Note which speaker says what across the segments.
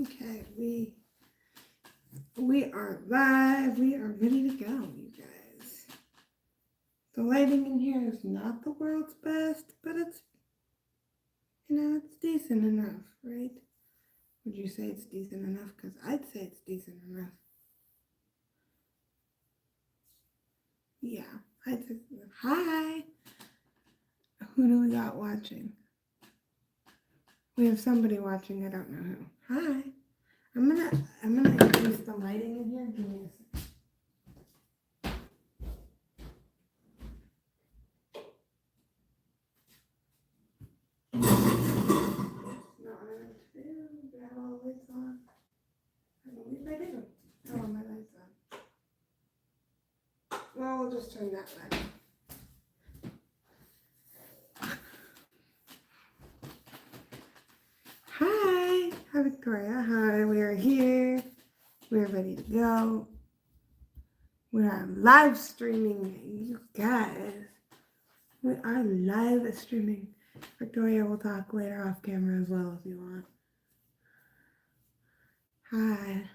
Speaker 1: Okay, we are live. We are ready to go, you guys. The lighting in here is not the world's best, but it's, it's decent enough, right? Would you say it's decent enough? Because I'd say it's decent enough. Yeah, I'd say, hi. Who do we got watching? We have somebody watching, I don't know who. Hi. I'm gonna increase the lighting in here. Give me a second. Have all the lights on. I believe I do. I want my lights on. Well, we'll just turn that light on. Hi. Hi, Victoria. Hi, we are here. We're ready to go. We are live streaming, you guys. We are live streaming. Victoria will talk later off camera as well if you want. Hi.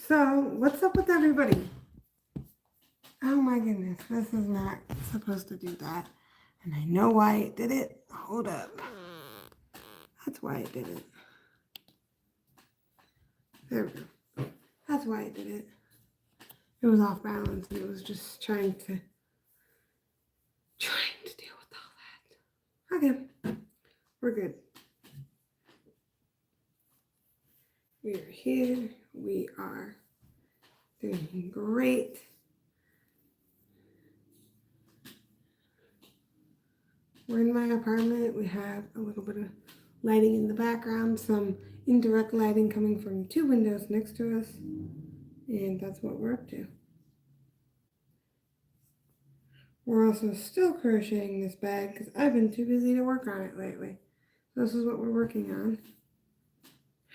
Speaker 1: So, what's up with everybody? Oh my goodness, this is not supposed to do that. And I know why it did it. Hold up. That's why it did it. There we go. That's why it did it. It was off balance and it was just trying to deal with all that. Okay, we're good. We are here. We are doing great. We're in my apartment. We have a little bit of lighting in the background, some indirect lighting coming from two windows next to us, and that's what we're up to. We're also still crocheting this bag because I've been too busy to work on it lately. So this is what we're working on.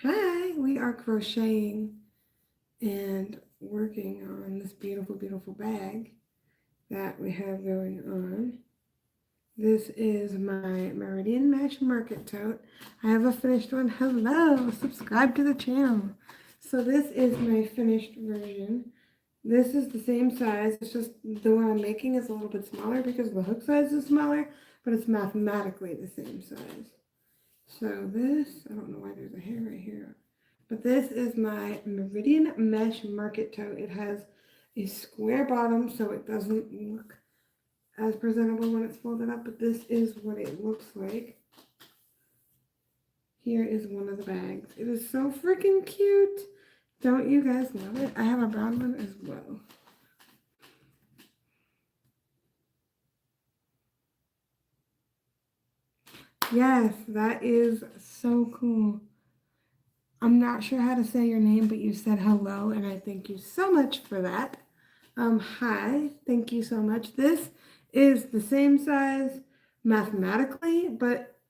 Speaker 1: Hi, we are crocheting and working on this beautiful, beautiful bag that we have going on. This is my Meridian Mesh Market Tote. I have a finished one. Hello, subscribe to the channel. So this is my finished version. This is the same size. It's just the one I'm making is a little bit smaller because the hook size is smaller, but it's mathematically the same size. So this, I don't know why there's a hair right here, but this is my Meridian Mesh Market Tote. It has a square bottom so it doesn't look as presentable when it's folded up, but this is what it looks like. Here is one of the bags. It is so freaking cute. Don't you guys love it? I have a brown one as well. Yes, that is so cool. I'm not sure how to say your name, but you said hello, and I thank you so much for that. Hi, thank you so much. This is the same size mathematically, but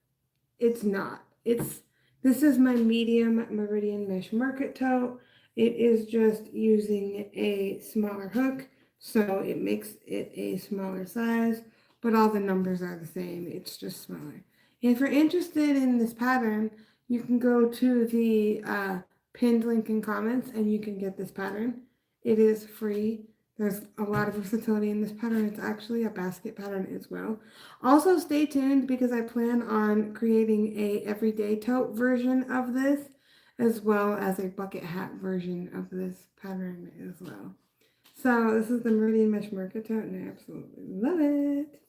Speaker 1: it's not. This is my medium Meridian Mesh Market Tote. It is just using a smaller hook, so it makes it a smaller size, but all the numbers are the same. It's just smaller. If you're interested in this pattern, you can go to the pinned link in comments and you can get this pattern. It is free. There's a lot of versatility in this pattern. It's actually a basket pattern as well. Also, stay tuned because I plan on creating a everyday tote version of this, as well as a bucket hat version of this pattern as well. So this is the Meridian Mesh Market Tote, and I absolutely love it.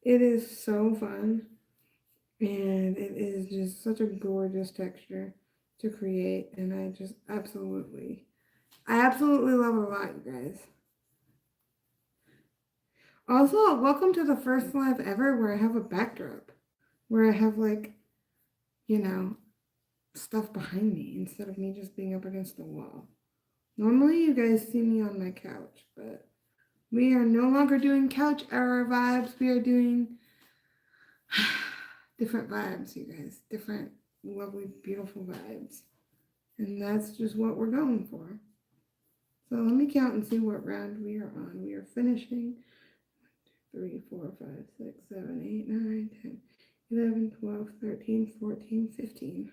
Speaker 1: It is so fun, and it is just such a gorgeous texture to create, and I absolutely love it a lot, you guys. Also, welcome to the first live ever where I have a backdrop, where I have stuff behind me instead of me just being up against the wall. Normally you guys see me on my couch, but we are no longer doing couch era vibes. We are doing different vibes, you guys. Different, lovely, beautiful vibes. And that's just what we're going for. So let me count and see what round we are on. We are finishing 3, 4, 5, 6, 7, 8, 9, 10, 11, 12, 13, 14, 15.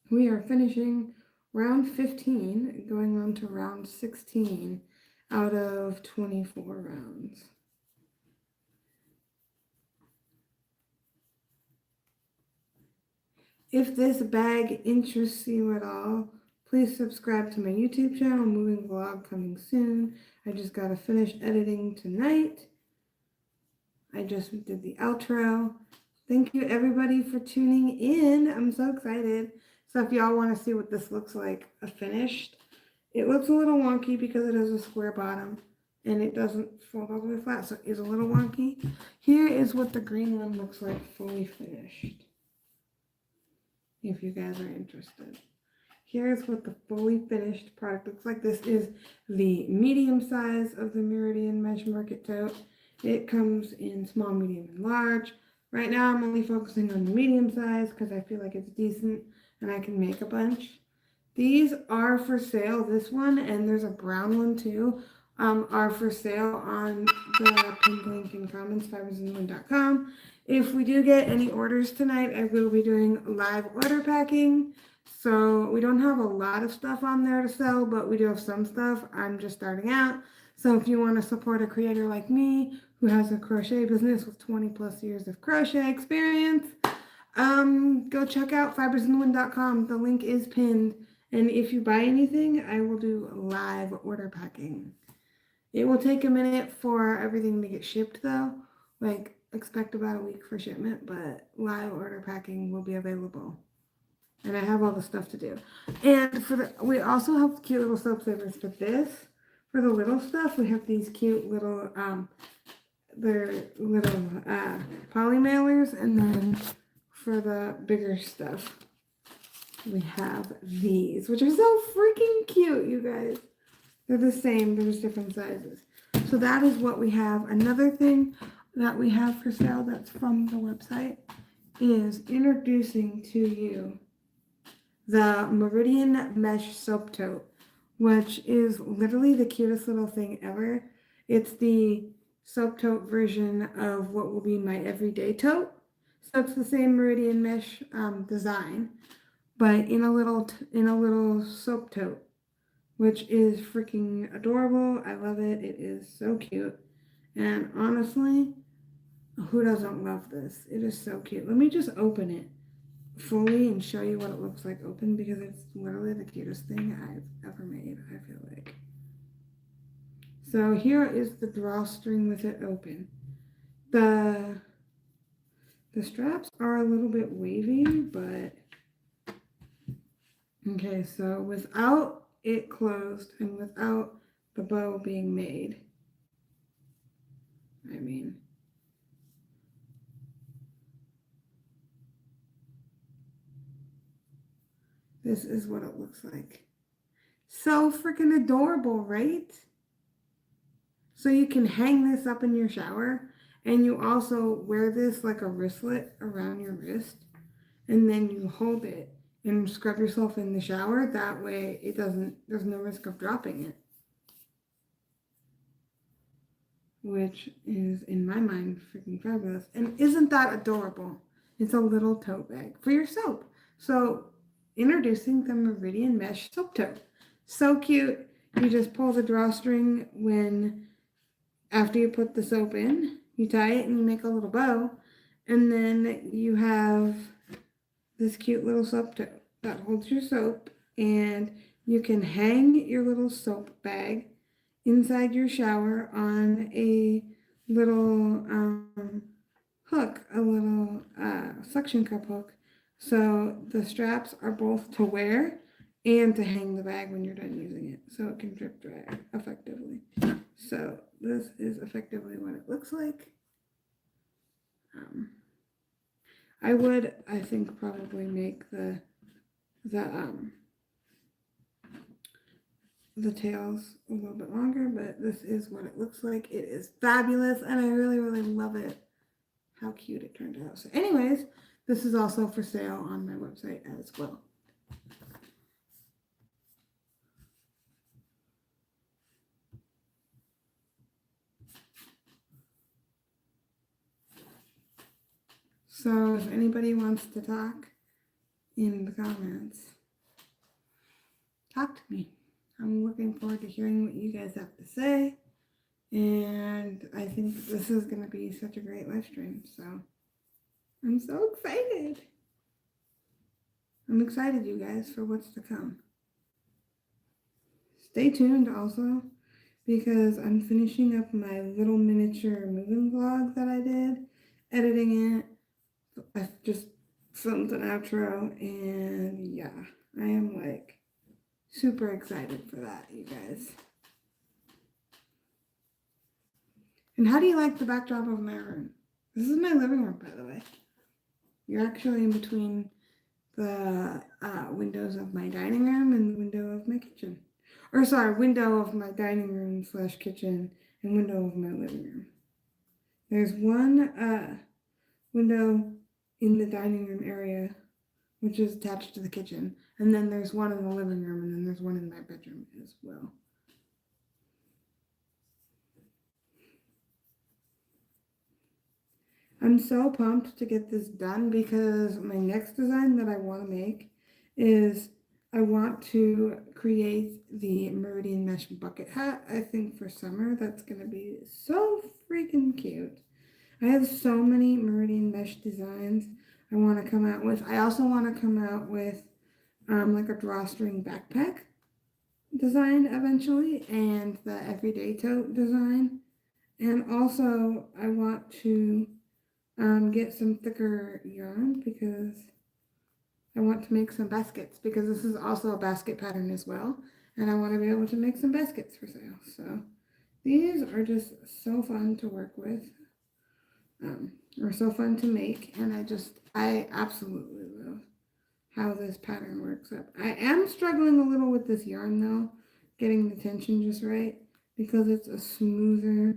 Speaker 1: We are finishing round 15, going on to round 16 out of 24 rounds. If this bag interests you at all, please subscribe to my YouTube channel, moving vlog coming soon. I just got to finish editing tonight. I just did the outro. Thank you everybody for tuning in. I'm so excited. So if y'all want to see what this looks like finished, it looks a little wonky because it has a square bottom and it doesn't fold all the way flat, so it is a little wonky. Here is what the green one looks like fully finished, if you guys are interested. Here's what the fully finished product looks like. This is the medium size of the Meridian Mesh Market Tote. It comes in small, medium, and large. Right now I'm only focusing on the medium size because I feel like it's decent and I can make a bunch. These are for sale. This one, and there's a brown one too, are for sale on the pinned link in comments, fibersinthewind.com. If we do get any orders tonight, I will be doing live order packing. So we don't have a lot of stuff on there to sell, but we do have some stuff. I'm just starting out. So if you want to support a creator like me who has a crochet business with 20 plus years of crochet experience, go check out fibersinthewind.com. The link is pinned. And if you buy anything, I will do live order packing. It will take a minute for everything to get shipped though. Like, expect about a week for shipment, but live order packing will be available. And I have all the stuff to do. And we also have cute little soap savers for this. For the little stuff, we have these cute little, they're little poly mailers. And then for the bigger stuff, we have these, which are so freaking cute, you guys. They're the same, there's different sizes. So that is what we have. Another thing that we have for sale that's from the website is introducing to you the Meridian Mesh Soap Tote, which is literally the cutest little thing ever. It's the soap tote version of what will be my everyday tote. So it's the same Meridian Mesh design, but in a little soap tote, which is freaking adorable. I love it. It is so cute. And honestly, who doesn't love this? It is so cute. Let me just open it fully and show you what it looks like open, because it's literally the cutest thing I've ever made, I feel like. So here is the drawstring with it open. The straps are a little bit wavy, but okay, so without it closed and without the bow being made, I mean, this is what it looks like. So freaking adorable, right? So you can hang this up in your shower, and you also wear this like a wristlet around your wrist, and then you hold it and scrub yourself in the shower. That way there's no risk of dropping it. Which is, in my mind, freaking fabulous. And isn't that adorable? It's a little tote bag for your soap. So, introducing the Meridian Mesh Soap Tote. So cute. You just pull the drawstring after you put the soap in. You tie it and you make a little bow. And then you have this cute little soap tote that holds your soap. And you can hang your little soap bag inside your shower on a little hook, a little suction cup hook. So the straps are both to wear and to hang the bag when you're done using it, so it can drip dry effectively. So this is effectively what it looks like. I think probably make the tails a little bit longer, but this is what it looks like. It is fabulous, and I really, really love it. How cute it turned out. So anyways, this is also for sale on my website as well. So if anybody wants to talk in the comments, talk to me. I'm looking forward to hearing what you guys have to say. And I think this is going to be such a great live stream. So I'm so excited. I'm excited, you guys, for what's to come. Stay tuned also, because I'm finishing up my little miniature moving vlog that I did, editing it. I just filmed an outro, and yeah, I am like super excited for that, you guys. And how do you like the backdrop of my room? This is my living room, by the way. You're actually in between the windows of my dining room and the window of my kitchen. Or sorry, window of my dining room / kitchen and window of my living room. There's one window in the dining room area, which is attached to the kitchen. And then there's one in the living room, and then there's one in my bedroom as well. I'm so pumped to get this done, because my next design that I want to make is I want to create the Meridian Mesh bucket hat, I think for summer. That's going to be so freaking cute. I have so many Meridian Mesh designs I want to come out with. I also want to come out with like a drawstring backpack design eventually, and the everyday tote design. And also I want to get some thicker yarn, because I want to make some baskets, because this is also a basket pattern as well, and I want to be able to make some baskets for sale. So these are just so fun to work with, or so fun to make, and I absolutely love how this pattern works up. I am struggling a little with this yarn though, getting the tension just right, because it's a smoother,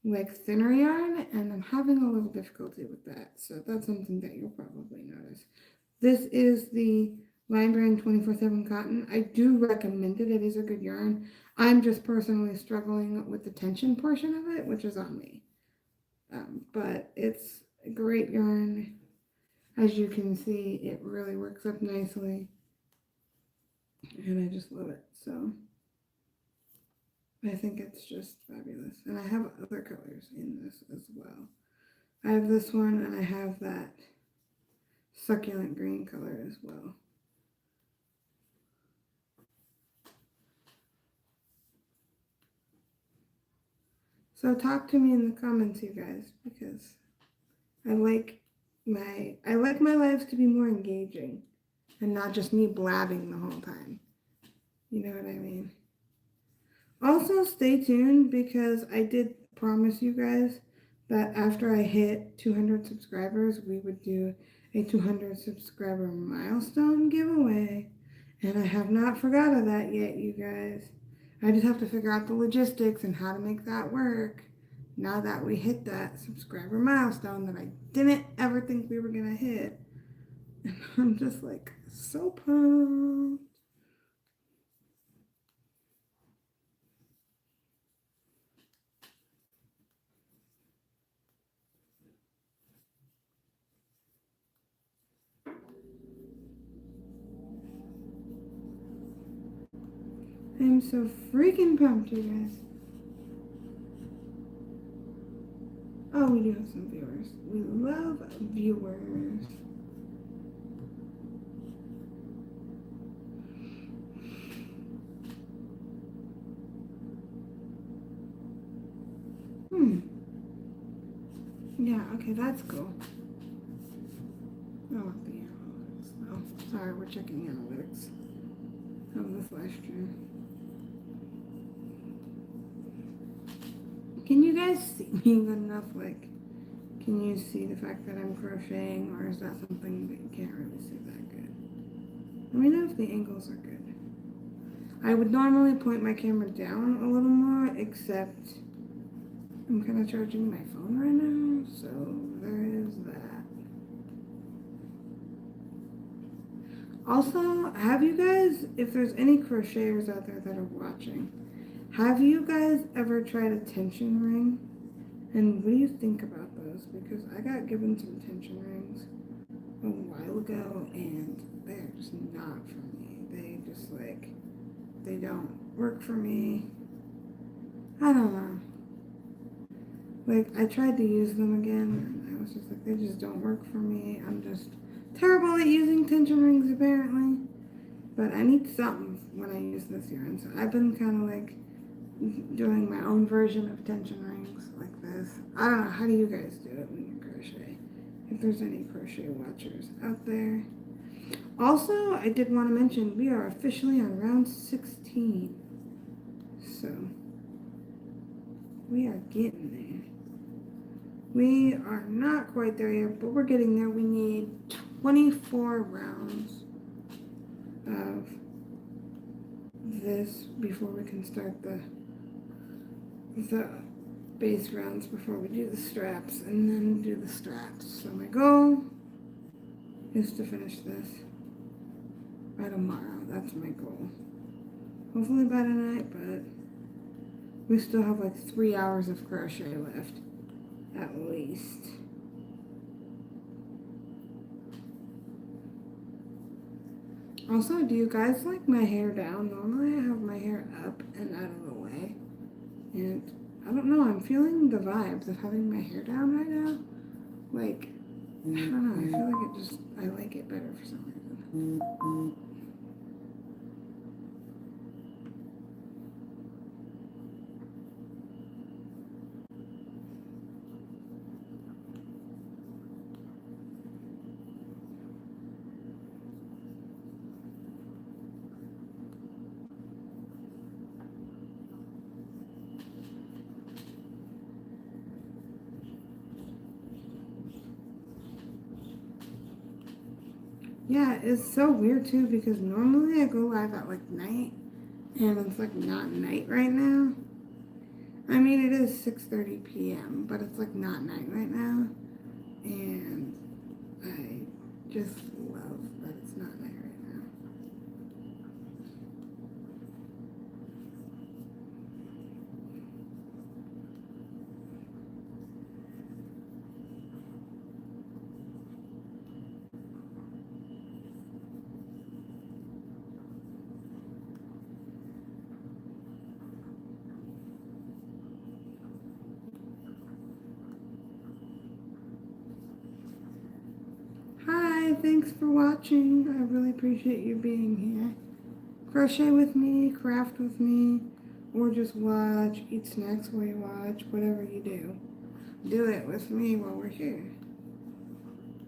Speaker 1: like thinner yarn, and I'm having a little difficulty with that. So that's something that you'll probably notice. This is the Line Brand 24/7 cotton. I do recommend it. It is a good yarn. I'm just personally struggling with the tension portion of it, which is on me. But it's a great yarn. As you can see, it really works up nicely, and I just love it. So I think it's just fabulous. And I have other colors in this as well. I have this one, and I have that succulent green color as well. So talk to me in the comments, you guys, because I like my lives to be more engaging and not just me blabbing the whole time. You know what I mean? Also, stay tuned, because I did promise you guys that after I hit 200 subscribers, we would do a 200 subscriber milestone giveaway. And I have not forgotten that yet, you guys. I just have to figure out the logistics and how to make that work now that we hit that subscriber milestone that I didn't ever think we were going to hit. And I'm just like so pumped. I'm so freaking pumped, you guys. Oh, we do have some viewers. We love viewers. Yeah, okay, that's cool. I love the analytics. Oh, sorry, we're checking analytics of this live stream. Can you guys see me good enough? Like, can you see the fact that I'm crocheting, or is that something that you can't really see that good? Let me know if the angles are good. I would normally point my camera down a little more, except I'm kind of charging my phone right now, so there is that. Also, have you guys, if there's any crocheters out there that are watching, have you guys ever tried a tension ring? And what do you think about those? Because I got given some tension rings a while ago, and they're just not for me. They just like they don't work for me. I don't know. Like, I tried to use them again, and I was just like, they just don't work for me. I'm just terrible at using tension rings, apparently. But I need something when I use this yarn. So I've been kind of like doing my own version of tension rings like this. I don't know. How do you guys do it when you crochet? If there's any crochet watchers out there. Also, I did want to mention we are officially on round 16. So we are getting there. We are not quite there yet, but we're getting there. We need 24 rounds of this before we can start the base rounds before we do the straps and then do the straps. So my goal is to finish this by tomorrow. That's my goal. Hopefully by tonight, but we still have like 3 hours of crochet left at least. Also, do you guys like my hair down? Normally I have my hair up and out of the way. And I don't know, I'm feeling the vibes of having my hair down right now. Like, I don't know, I feel like I like it better for some reason. Yeah, it's so weird too because normally I go live at like night and it's like not night right now. I mean, it is 6:30 p.m., but it's like not night right now. And I just love that it's not night right now. Hi, thanks for watching. I really appreciate you being here. Crochet with me, craft with me, or just watch, eat snacks while you watch, whatever you do. Do it with me while we're here.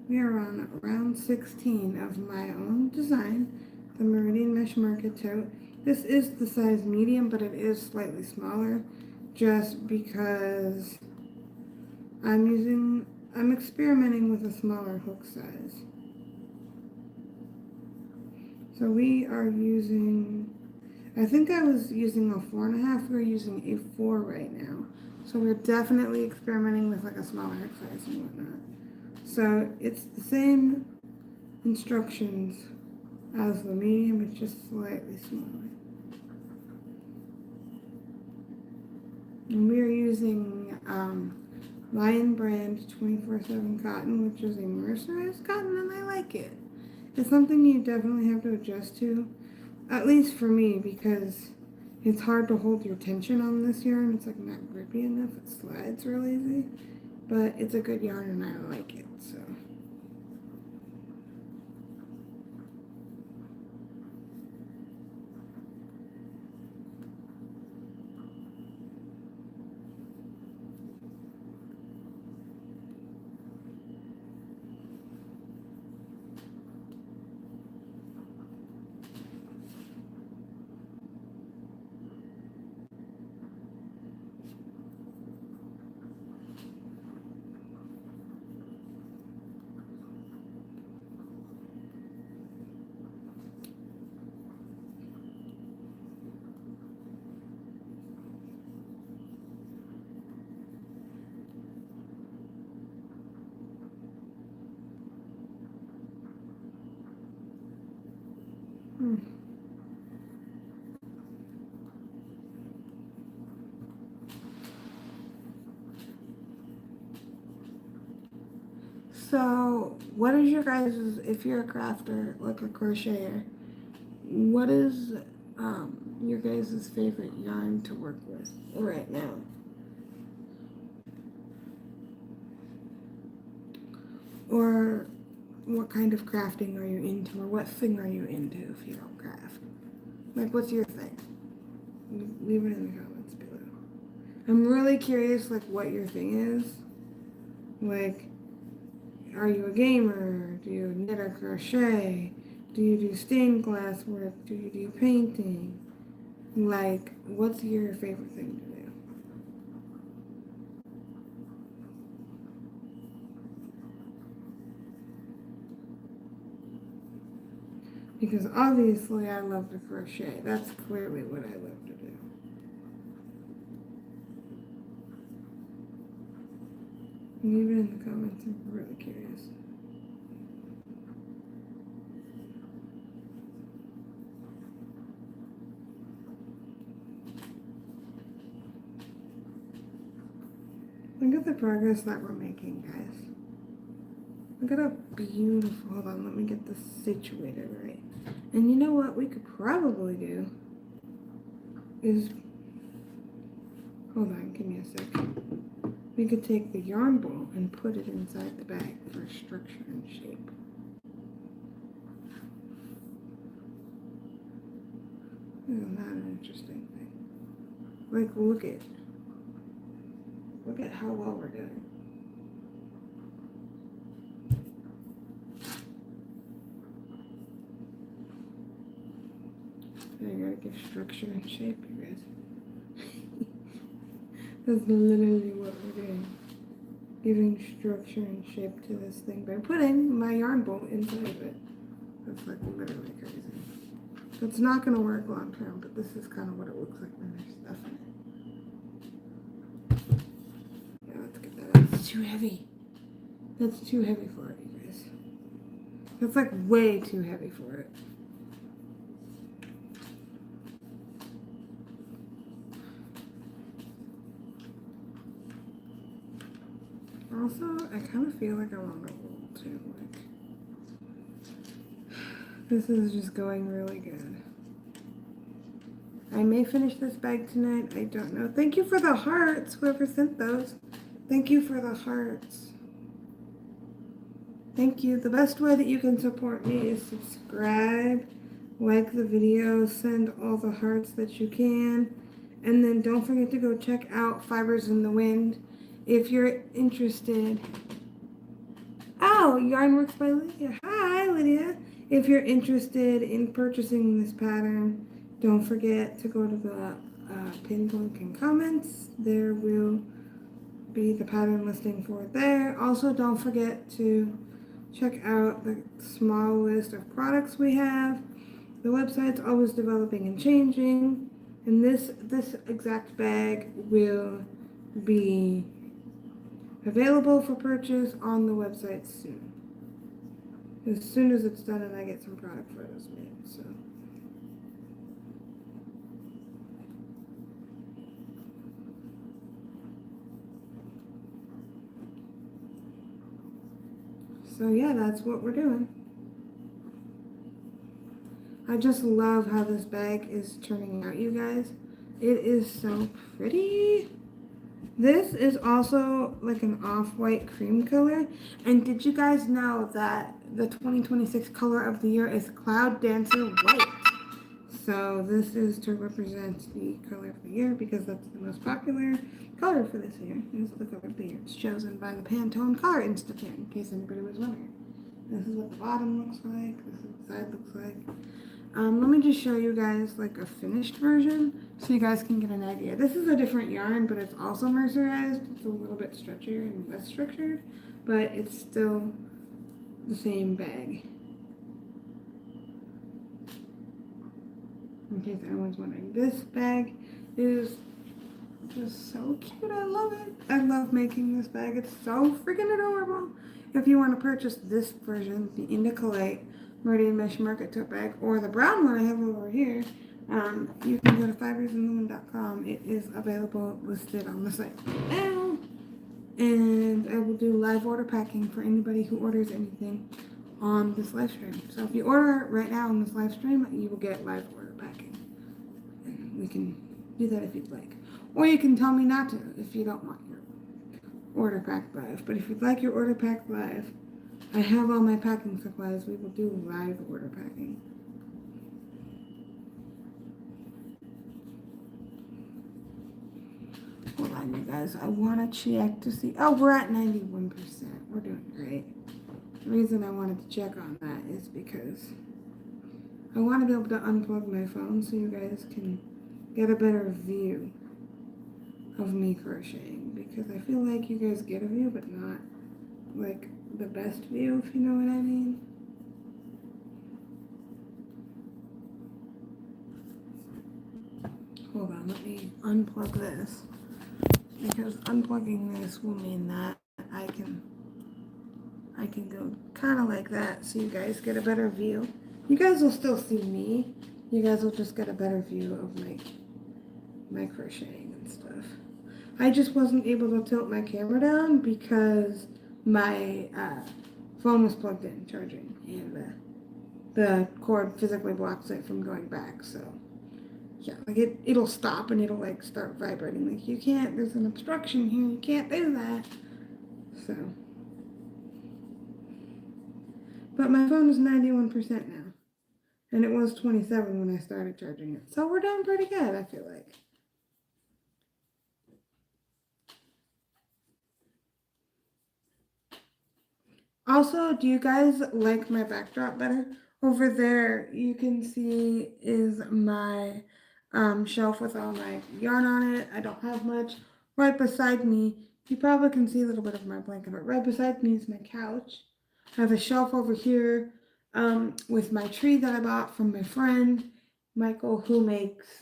Speaker 1: We are on round 16 of my own design, the Meridian Mesh Market Tote. This is the size medium, but it is slightly smaller just because I'm experimenting with a smaller hook size. So we are using, I think I was using a 4.5, we're using a 4 right now. So we're definitely experimenting with like a smaller hook size and whatnot. So it's the same instructions as the medium, it's just slightly smaller. And we're using Lion Brand 24/7 cotton, which is a mercerized cotton, and I like it. It's something you definitely have to adjust to, at least for me, because it's hard to hold your tension on this yarn. It's like not grippy enough, it slides real easy, but it's a good yarn and I like it, so. So, what is your guys', if you're a crafter, like a crocheter, what is your guys' favorite yarn to work with right now. Or what kind of crafting are you into, or what thing are you into if you don't craft? Like, what's your thing? Leave it in the comments below. I'm really curious, like, what your thing is. Like, are you a gamer? Do you knit or crochet? Do you do stained glass work? Do you do painting? Like, what's your favorite thing to do? Because obviously I love to crochet. That's clearly what I love to do. Leave it in the comments. I'm really curious. Look at the progress that we're making, guys. Look at how beautiful. Hold on, let me get this situated right. And you know what we could probably do is, hold on, give me a sec. We could take the yarn ball and put it inside the bag for structure and shape. Isn't that an interesting thing? Like, look at how well we're doing. I gotta give structure and shape, you guys. That's literally what we're doing. Giving structure and shape to this thing by putting my yarn bolt inside of it. That's like literally crazy. So it's not gonna work long term, but this is kind of what it looks like when there's stuff in it. Yeah, let's get that out. It's too heavy. That's too heavy for it, you guys. That's like way too heavy for it. Also, I kind of feel like I'm on a roll too. Like, this is just going really good. I may finish this bag tonight. I don't know. Thank you for the hearts, whoever sent those. Thank you for the hearts. Thank you. The best way that you can support me is subscribe, like the video, send all the hearts that you can, and then don't forget to go check out Fibers in the Wind if you're interested. Oh, Yarnworks by Lydia. Hi, Lydia. If you're interested in purchasing this pattern, don't forget to go to the pinned link in comments. There will be the pattern listing for it there. Also, don't forget to check out the small list of products we have. The website's always developing and changing, and this exact bag will be available for purchase on the website soon. As soon as it's done and I get some product photos made. So yeah, that's what we're doing. I just love how this bag is turning out, you guys. It is so pretty. This is also like an off-white cream color. And did you guys know that the 2026 color of the year is Cloud Dancer White? So this is to represent the color of the year because that's the most popular color for this year. This is the color of the year. It's chosen by the Pantone Color Institute, in case anybody was wondering. This is what the bottom looks like. This is what the side looks like. Let me just show you guys like a finished version so you guys can get an idea. This is a different yarn, but it's also mercerized. It's a little bit stretchier and less structured, but it's still the same bag. In case anyone's wondering, this bag is just so cute. I love it. I love making this bag. It's so freaking adorable. If you want to purchase this version, the Indica Light Meridian Mesh Market Tote Bag, or the brown one I have over here, you can go to fibersinthewind.com. It is available listed on the site now. And I will do live order packing for anybody who orders anything on this live stream. So if you order right now on this live stream, you will get live order packing. we can do that if you'd like. Or you can tell me not to if you don't want your order packed live. But if you'd like your order packed live, I have all my packing supplies. We will do live order packing. Hold on, you guys. I want to check to see. Oh, we're at 91%. We're doing great. The reason I wanted to check on that is because I want to be able to unplug my phone so you guys can get a better view of me crocheting. Because I feel like you guys get a view, but not like the best view, if you know what I mean. Hold on, let me unplug this. Because unplugging this will mean that I can go kind of like that so you guys get a better view. You guys will still see me. You guys will just get a better view of my crocheting and stuff. I just wasn't able to tilt my camera down because my phone was plugged in charging, and the cord physically blocks it from going back. So yeah, like it'll stop and it'll like start vibrating. Like you can't. There's an obstruction here. You can't do that. So, but my phone is 91% now, and it was 27 when I started charging it. So we're doing pretty good, I feel like. Also, do you guys like my backdrop better? Over there, you can see is my shelf with all my yarn on it. I don't have much. Right beside me, you probably can see a little bit of my blanket, but right beside me is my couch. I have a shelf over here with my tree that I bought from my friend, Michael, who makes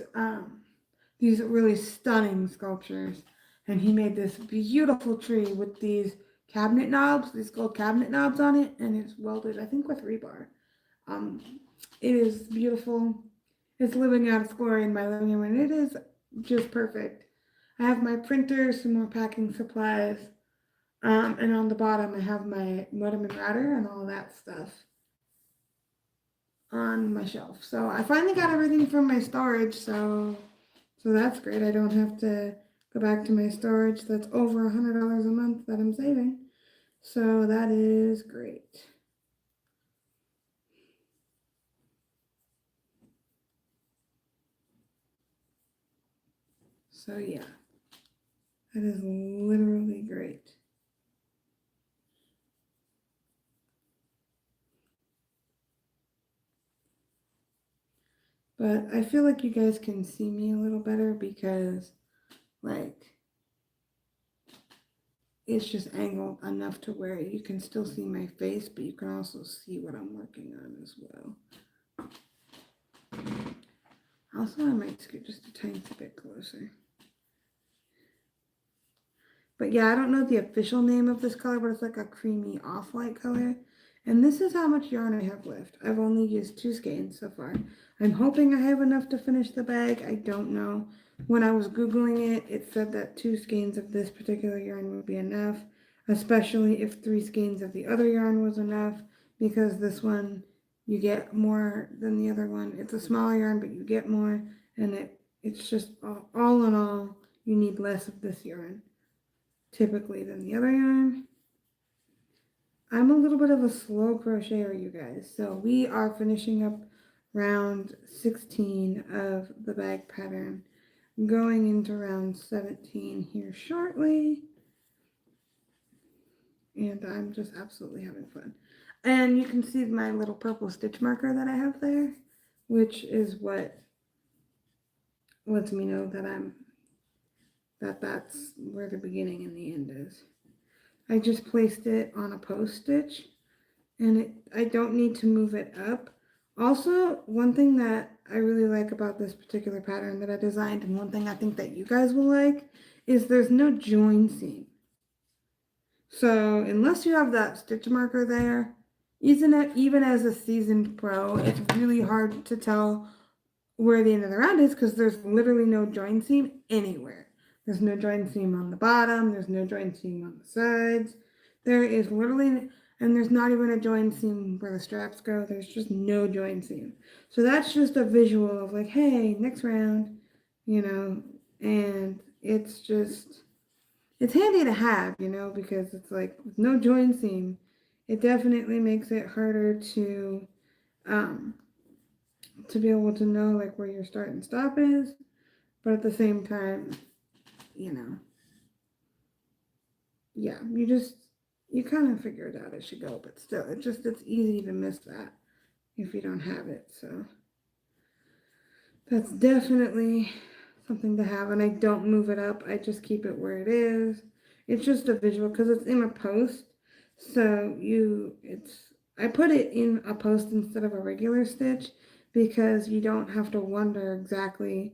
Speaker 1: these really stunning sculptures. And he made this beautiful tree with these cabinet knobs, these gold cabinet knobs on it, and it's welded, I think, with rebar. It is beautiful. It's living out its glory in my living room, and it is just perfect. I have my printer, some more packing supplies, and on the bottom I have my modem and router and all that stuff on my shelf. So I finally got everything from my storage, so that's great. I don't have to go back to my storage. That's over $100 a month that I'm saving. So that is great. So yeah, that is literally great. But I feel like you guys can see me a little better because like it's just angled enough to where you can still see my face, but you can also see what I'm working on as well. Also, I might scoot just a tiny bit closer. But yeah, I don't know the official name of this color, but it's like a creamy off-white color. And this is how much yarn I have left. I've only used 2 skeins so far. I'm hoping I have enough to finish the bag. I don't know. When I was Googling it, it said that 2 skeins of this particular yarn would be enough, especially if 3 skeins of the other yarn was enough, because this one, you get more than the other one. It's a smaller yarn, but you get more, and it's just, all in all, you need less of this yarn typically than the other yarn. I'm a little bit of a slow crocheter, you guys. So we are finishing up round 16 of the bag pattern, going into round 17 here shortly. And I'm just absolutely having fun. And you can see my little purple stitch marker that I have there, which is what lets me know that that's where the beginning and the end is. I just placed it on a post stitch, and I don't need to move it up. Also, one thing that I really like about this particular pattern that I designed, and one thing I think that you guys will like, is there's no join seam. So unless you have that stitch marker there, even as a seasoned pro, it's really hard to tell where the end of the round is because there's literally no join seam anywhere. There's no join seam on the bottom. There's no join seam on the sides. There is literally, and there's not even a join seam where the straps go. There's just no join seam. So that's just a visual of like, hey, next round, you know, and it's handy to have, because it's like with no join seam, it definitely makes it harder um, to be able to know like where your start and stop is, but at the same time, you know, yeah, you kind of figure it out as you go, but still, it's easy to miss that if you don't have it. So that's definitely something to have, and I don't move it up. I just keep it where it is. It's just a visual because it's in a post. So I put it in a post instead of a regular stitch because you don't have to wonder exactly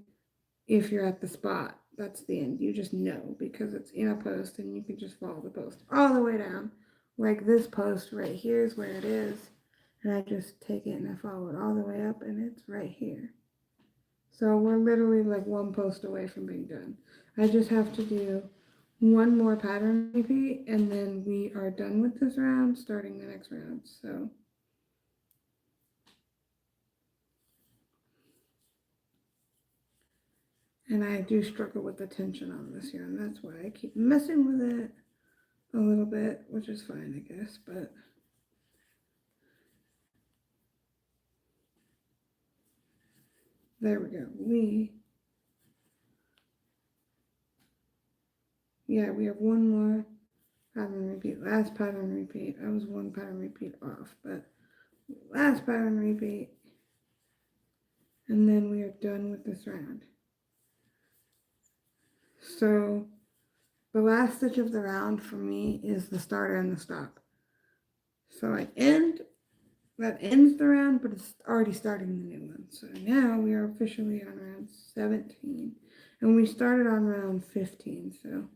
Speaker 1: if you're at the spot. That's the end. You just know because it's in a post and you can just follow the post all the way down. Like this post right here is where it is. And I just take it and I follow it all the way up and it's right here. So we're literally like one post away from being done. I just have to do one more pattern repeat and then we are done with this round, starting the next round. So and I do struggle with the tension on this yarn. That's why I keep messing with it a little bit, which is fine, I guess, but there we go. We have one more pattern repeat. Last pattern repeat. I was one pattern repeat off, but last pattern repeat. And then we are done with this round. So the last stitch of the round for me is the starter and the stop. So that ends the round, but it's already starting the new one. So now we are officially on round 17. And we started on round 15, so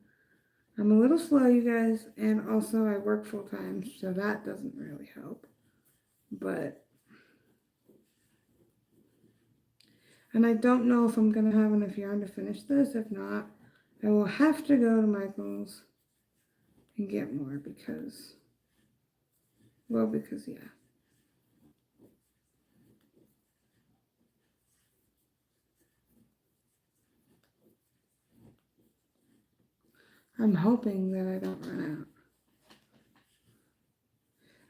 Speaker 1: I'm a little slow, you guys, and also I work full time, so that doesn't really help. And I don't know if I'm going to have enough yarn to finish this. If not, I will have to go to Michael's and get more because yeah. I'm hoping that I don't run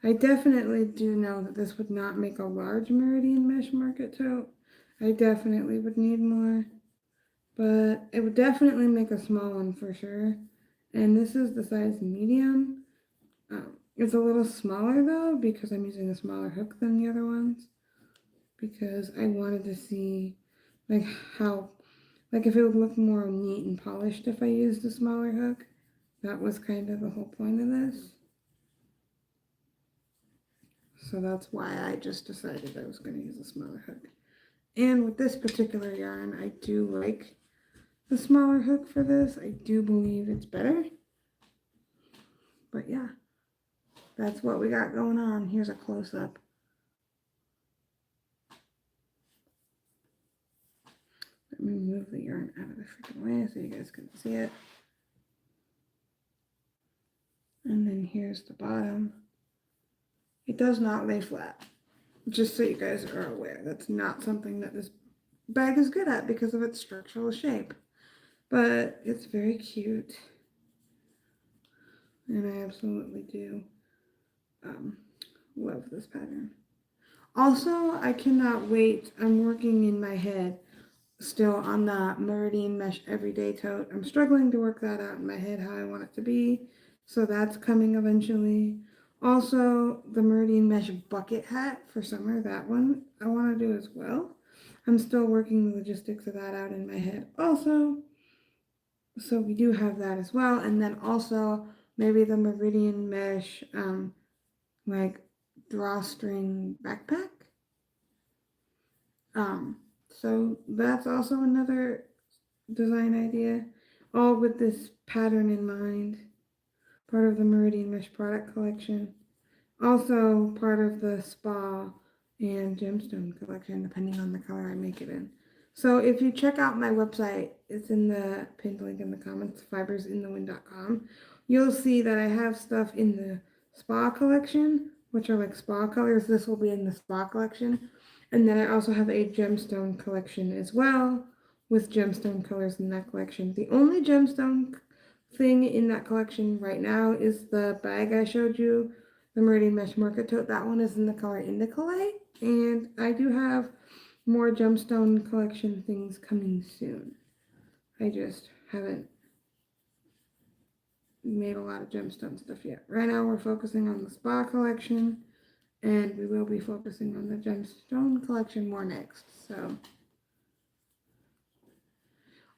Speaker 1: out. I definitely do know that this would not make a large meridian mesh market tote. I definitely would need more, but it would definitely make a small one for sure. And this is the size medium. It's a little smaller though because I'm using a smaller hook than the other ones because I wanted to see like how like if it would look more neat and polished if I used a smaller hook. That was kind of the whole point of this. So that's why I just decided I was going to use a smaller hook. And with this particular yarn, I do like the smaller hook for this. I do believe it's better. But yeah, that's what we got going on. Here's a close-up. Let me move the yarn out of the freaking way so you guys can see it. And then here's the bottom. It does not lay flat. Just so you guys are aware, that's not something that this bag is good at because of its structural shape. But it's very cute. And I absolutely do love this pattern. Also, I cannot wait. I'm working in my head still on the Meridian Mesh Everyday Tote. I'm struggling to work that out in my head how I want it to be. So that's coming eventually. Also, the Meridian Mesh Bucket Hat for summer, that one I want to do as well. I'm still working the logistics of that out in my head also. So we do have that as well. And then also maybe the Meridian Mesh like drawstring backpack. So that's also another design idea, all with this pattern in mind. Part of the Meridian Mesh product collection. Also part of the spa and gemstone collection, depending on the color I make it in. So if you check out my website, it's in the pinned link in the comments, fibersinthewind.com. You'll see that I have stuff in the spa collection, which are like spa colors. This will be in the spa collection. And then I also have a gemstone collection as well, with gemstone colors in that collection. The only gemstone thing in that collection right now is the bag I showed you, the Meridian Mesh Market Tote. That one is in the color Indicolate, and I do have more gemstone collection things coming soon. I just haven't made a lot of gemstone stuff yet. Right now we're focusing on the spa collection, and we will be focusing on the gemstone collection more next. So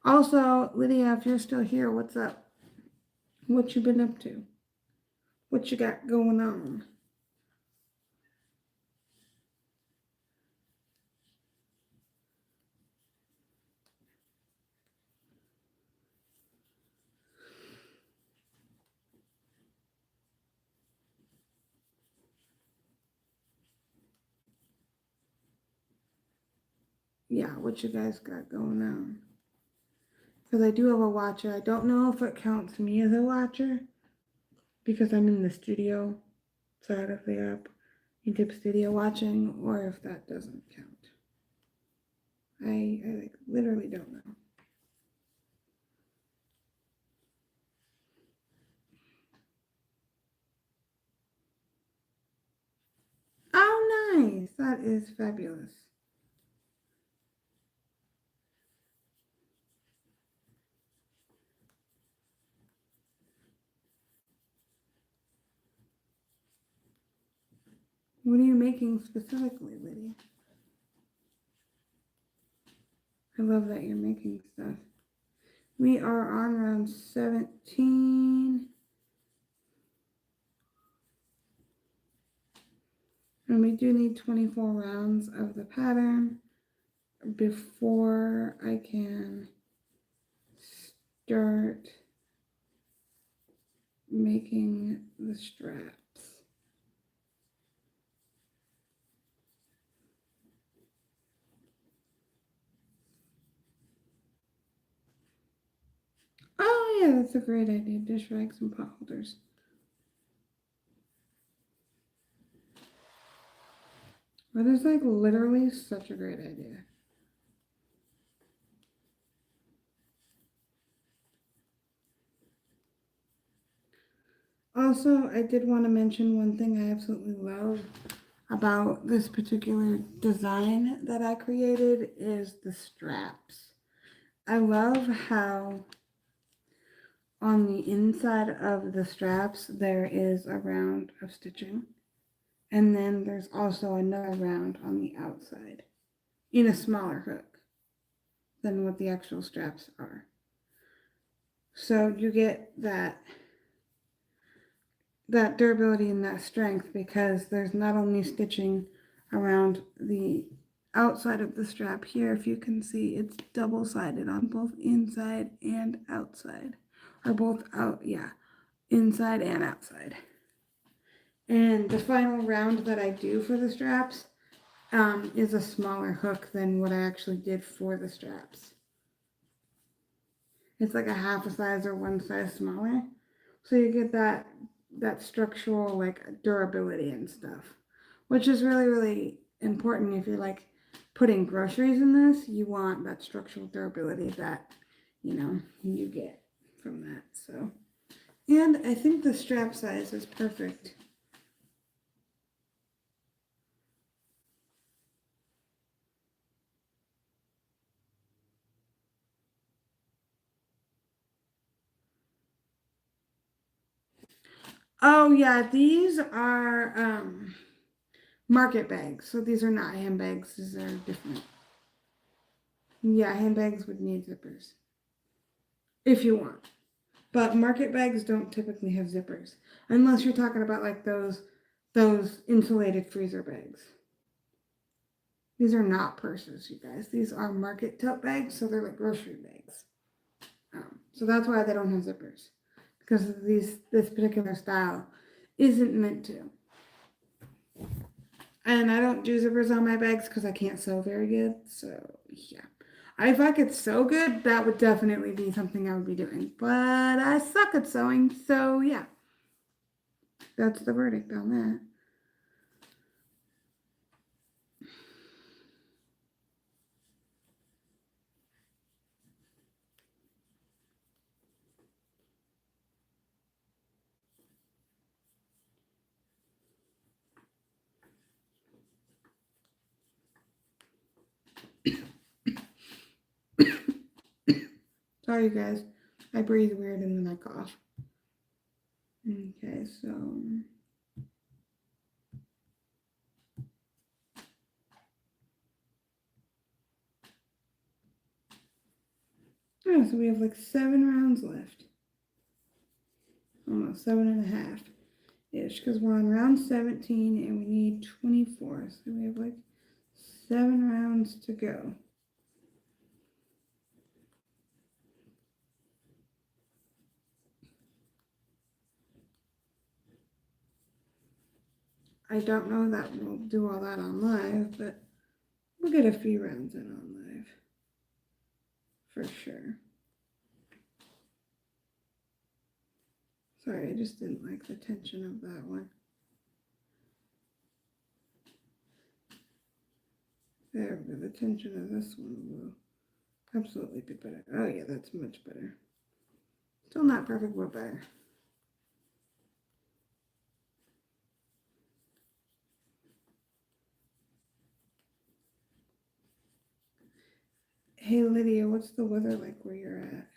Speaker 1: also, Lydia, if you're still here, what's up? What you been up to? What you got going on? Yeah, what you guys got going on? Because I do have a watcher. I don't know if it counts me as a watcher because I'm in the studio side of the app, YouTube Studio watching, or if that doesn't count. I like literally don't know. Oh, nice. That is fabulous. What are you making specifically, Lydia? I love that you're making stuff. We are on round 17. And we do need 24 rounds of the pattern before I can start making the straps. Oh yeah, that's a great idea. Dish rags and pot holders. That is like literally such a great idea. Also, I did want to mention one thing I absolutely love about this particular design that I created is the straps. I love how on the inside of the straps there is a round of stitching, and then there's also another round on the outside in a smaller hook than what the actual straps are. So you get that durability and that strength because there's not only stitching around the outside of the strap here. If you can see, it's double-sided on both inside and outside, or both out, yeah, inside and outside. And the final round that I do for the straps is a smaller hook than what I actually did for the straps. It's like a half a size or one size smaller. So you get that structural like durability and stuff, which is really, really important if you're like putting groceries in this. You want that structural durability that, you know, you get from that. So, and I think the strap size is perfect. Oh yeah, these are market bags. So these are not handbags. These are different. Yeah, handbags would need zippers if you want. But market bags don't typically have zippers unless you're talking about like those insulated freezer bags. These are not purses, you guys. These are market tote bags, so they're like grocery bags. So that's why they don't have zippers, because this particular style isn't meant to. And I don't do zippers on my bags because I can't sew very good. So yeah, if I could sew good, that would definitely be something I would be doing. But I suck at sewing, so yeah, that's the verdict on that. Sorry guys, I breathe weird and then I cough. Okay, so oh, so we have like 7 rounds left. Almost 7.5 ish, because we're on round 17 and we need 24. So we have like 7 rounds to go. I don't know that we'll do all that on live, but we'll get a few rounds in on live for sure. Sorry, I just didn't like the tension of that one. There we go. The tension of this one will absolutely be better. Oh yeah, that's much better. Still not perfect, but better. Hey Lydia, what's the weather like where you're at?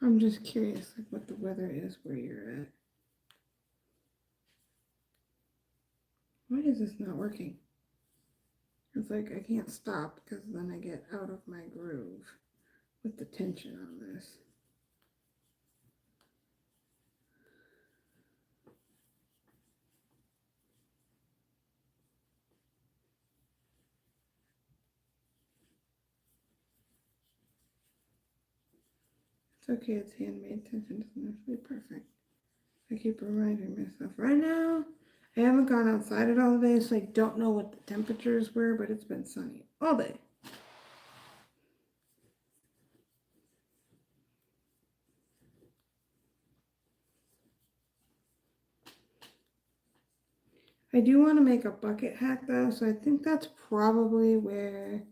Speaker 1: I'm just curious like what the weather is where you're at. Why is this not working? It's like I can't stop because then I get out of my groove with the tension on this. It's okay, it's handmade. Tension doesn't have to be perfect. I keep reminding myself. Right now, I haven't gone outside at all day, so I don't know what the temperatures were, but it's been sunny all day. I do want to make a bucket hat though, so I think that's probably where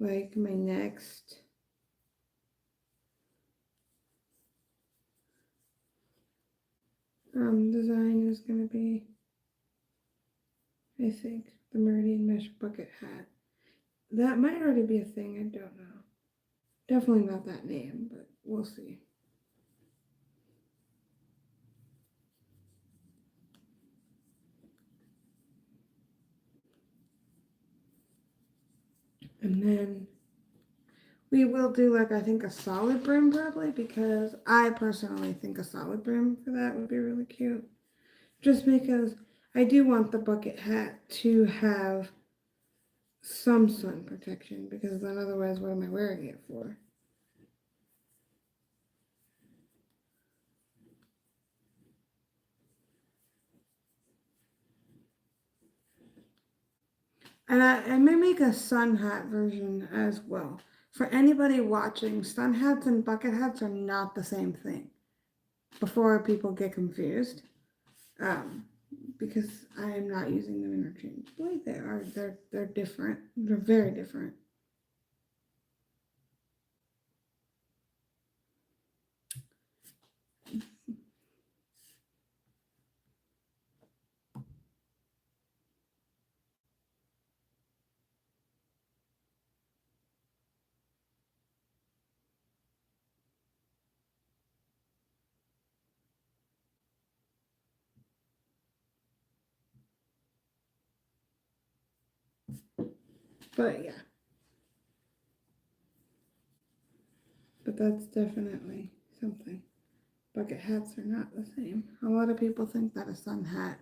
Speaker 1: like my next design is going to be. I think the Meridian Mesh bucket hat. That might already be a thing, I don't know. Definitely not that name, but we'll see. And then we will do like I think a solid brim probably, because I personally think a solid brim for that would be really cute. Just because I do want the bucket hat to have some sun protection, because then otherwise what am I wearing it for? And I may make a sun hat version as well. For anybody watching, sun hats and bucket hats are not the same thing. Before people get confused, because I am not using them interchangeably. They're different. They're very different. But yeah. But that's definitely something. Bucket hats are not the same. A lot of people think that a sun hat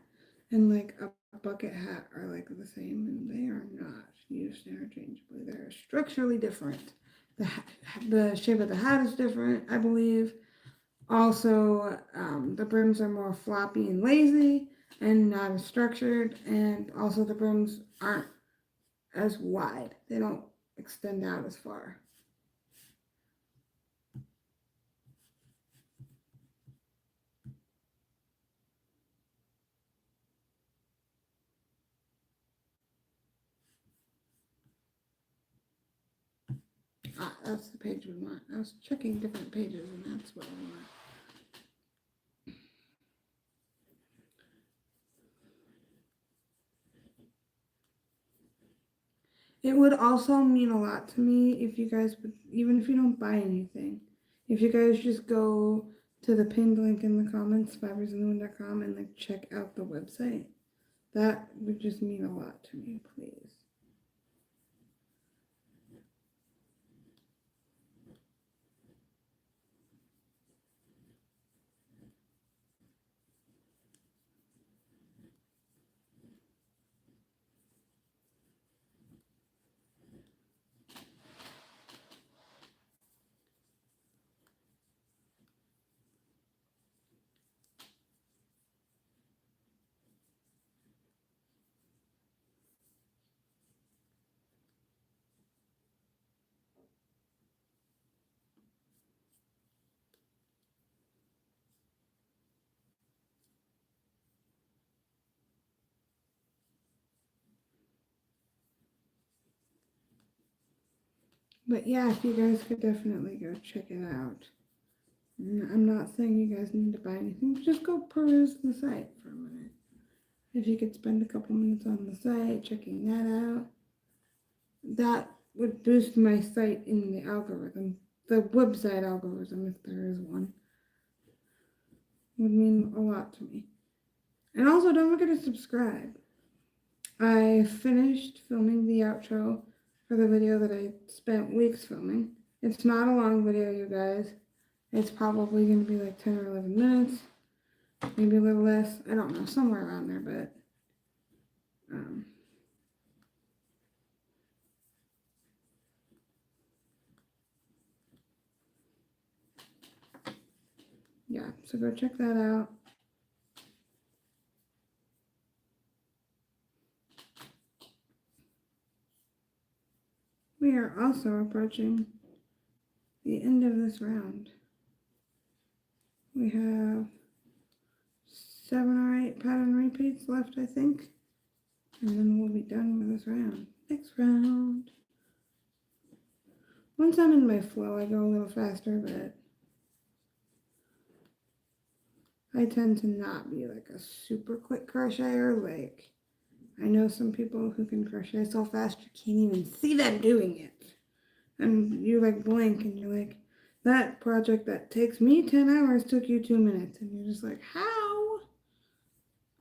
Speaker 1: and like a bucket hat are like the same, and they are not used interchangeably. They're structurally different. The shape of the hat is different, I believe. Also, the brims are more floppy and lazy and not as structured, and also the brims aren't as wide. They don't extend out as far. Ah, that's the page we want. I was checking different pages and that's what we want. It would also mean a lot to me if you guys would, even if you don't buy anything, if you guys just go to the pinned link in the comments, fibersinthewind.com, and like check out the website. That would just mean a lot to me, please. But yeah, if you guys could definitely go check it out. I'm not saying you guys need to buy anything, but just go peruse the site for a minute. If you could spend a couple minutes on the site checking that out, that would boost my site in the algorithm, the website algorithm, if there is one. Would mean a lot to me. And also, don't forget to subscribe. I finished filming the outro for the video that I spent weeks filming. It's not a long video, you guys. It's probably going to be like 10 or 11 minutes. Maybe a little less. I don't know. Somewhere around there, but... yeah, so go check that out. We are also approaching the end of this round. We have 7 or 8 pattern repeats left, I think. And then we'll be done with this round. Next round. Once I'm in my flow, I go a little faster, but I tend to not be like a super quick crocheter. Like, I know some people who can crochet so fast you can't even see them doing it. And you like blink and you're like, that project that takes me 10 hours took you 2 minutes. And you're just like, how?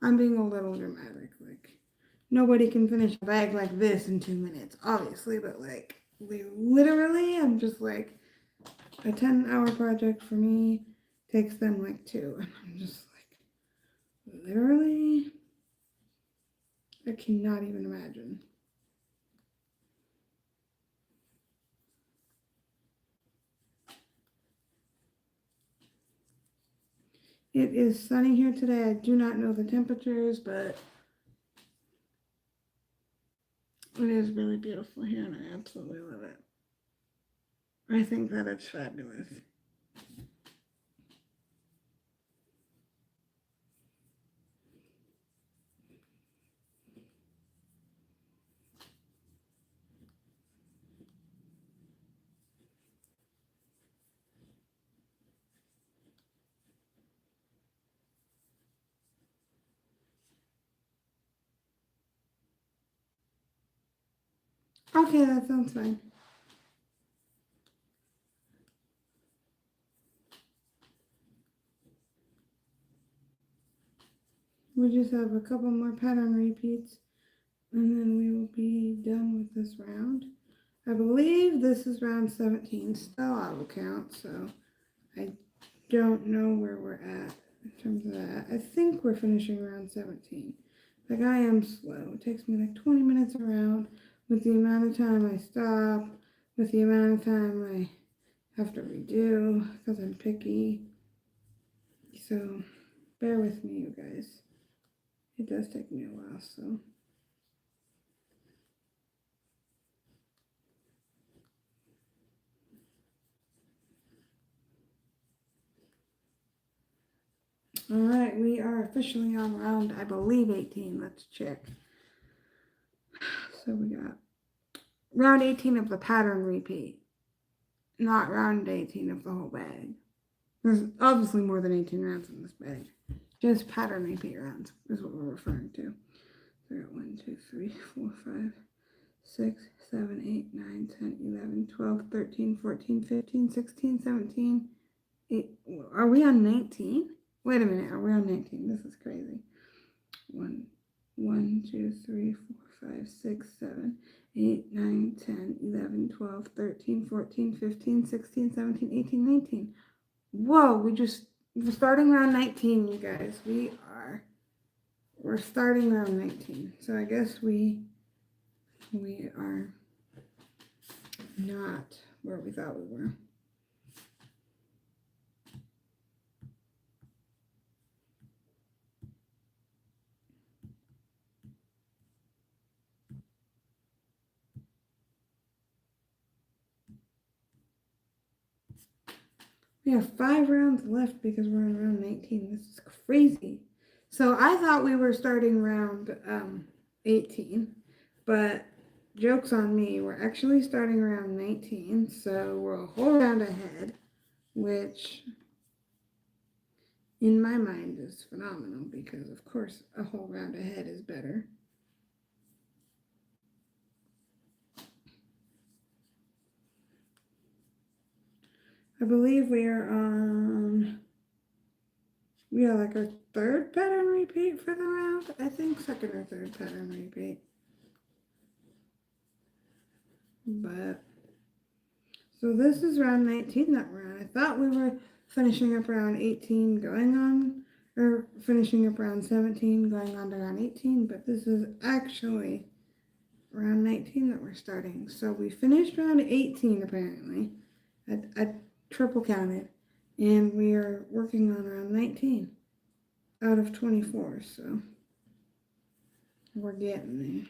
Speaker 1: I'm being a little dramatic. Like, nobody can finish a bag like this in 2 minutes, obviously, but like, literally, I'm just like, a 10-hour project for me takes them like 2. And I'm just like, literally, I cannot even imagine. It is sunny here today. I do not know the temperatures, but it is really beautiful here and I absolutely love it. I think that it's fabulous. Okay, that sounds fine. We just have a couple more pattern repeats and then we will be done with this round. I believe this is round 17 still out of count, so I don't know where we're at in terms of that. I think we're finishing round 17. Like, I am slow. It takes me like 20 minutes around with the amount of time I stop, with the amount of time I have to redo because I'm picky. So bear with me, you guys. It does take me a while, so. All right, we are officially on round, I believe, 18. Let's check. So we got round 18 of the pattern repeat. not round 18 of the whole bag. There's obviously more than 18 rounds in this bag. Just pattern repeat rounds is what we're referring to. So 1, 2, 3, 4, 5, 6, 7, 8, 9, 10, 11, 12, 13, 14, 15, 16, 17, 8. Are we on 19? Wait a minute. Are we on 19? This is crazy. 1, 2, 3, 4, 5, 6, 7, 8, 9, 10, 11, 12, 13, 14, 15, 16, 17, 18, 19. Whoa, we're starting round 19, you guys. We're starting round 19. So I guess we are not where we thought we were. We have 5 rounds left because we're in round 19. This is crazy. So I thought we were starting round 18, but joke's on me. We're actually starting round 19, so we're a whole round ahead, which in my mind is phenomenal because, of course, a whole round ahead is better. I believe we are like our 3rd pattern repeat for the round. I think 2nd or 3rd pattern repeat. But, so this is round 19 that we're on. I thought we were finishing up round 18 going on, or finishing up round 17 going on to round 18, but this is actually round 19 that we're starting. So we finished round 18 apparently. I triple counted, and we are working on round 19 out of 24, so we're getting there.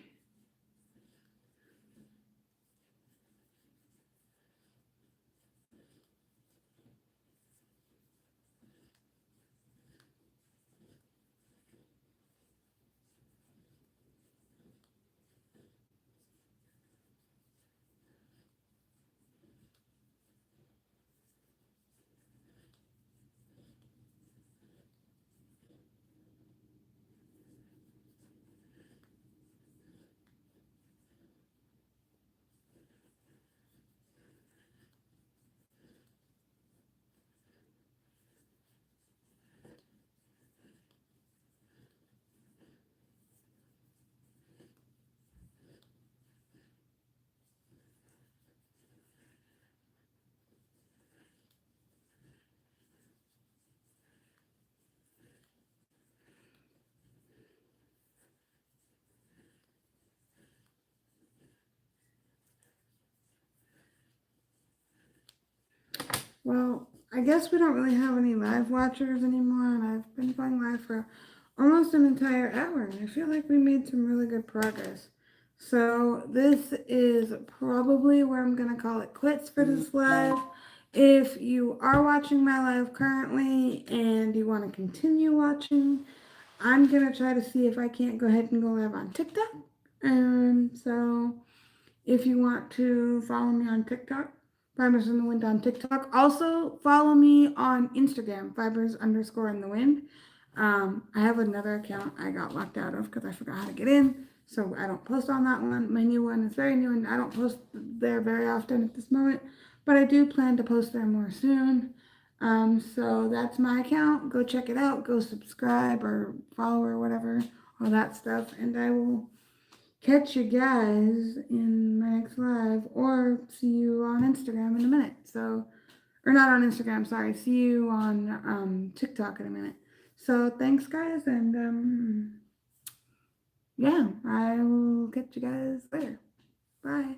Speaker 1: Well, I guess we don't really have any live watchers anymore, and I've been going live for almost an entire hour, and I feel like we made some really good progress. So this is probably where I'm going to call it quits for this live. If you are watching my live currently and you want to continue watching, I'm going to try to see if I can't go ahead and go live on TikTok. And so if you want to follow me on TikTok, Fibers in the Wind on TikTok. Also follow me on Instagram, Fibers_in the Wind. I have another account I got locked out of because I forgot how to get in. So I don't post on that one. My new one is very new and I don't post there very often at this moment. But I do plan to post there more soon. So that's my account. Go check it out. Go subscribe or follow or whatever. All that stuff. And I will catch you guys in my next live or see you on Instagram in a minute. So, or not on Instagram, sorry. See you on TikTok in a minute. So thanks guys, and yeah, I will catch you guys later. Bye.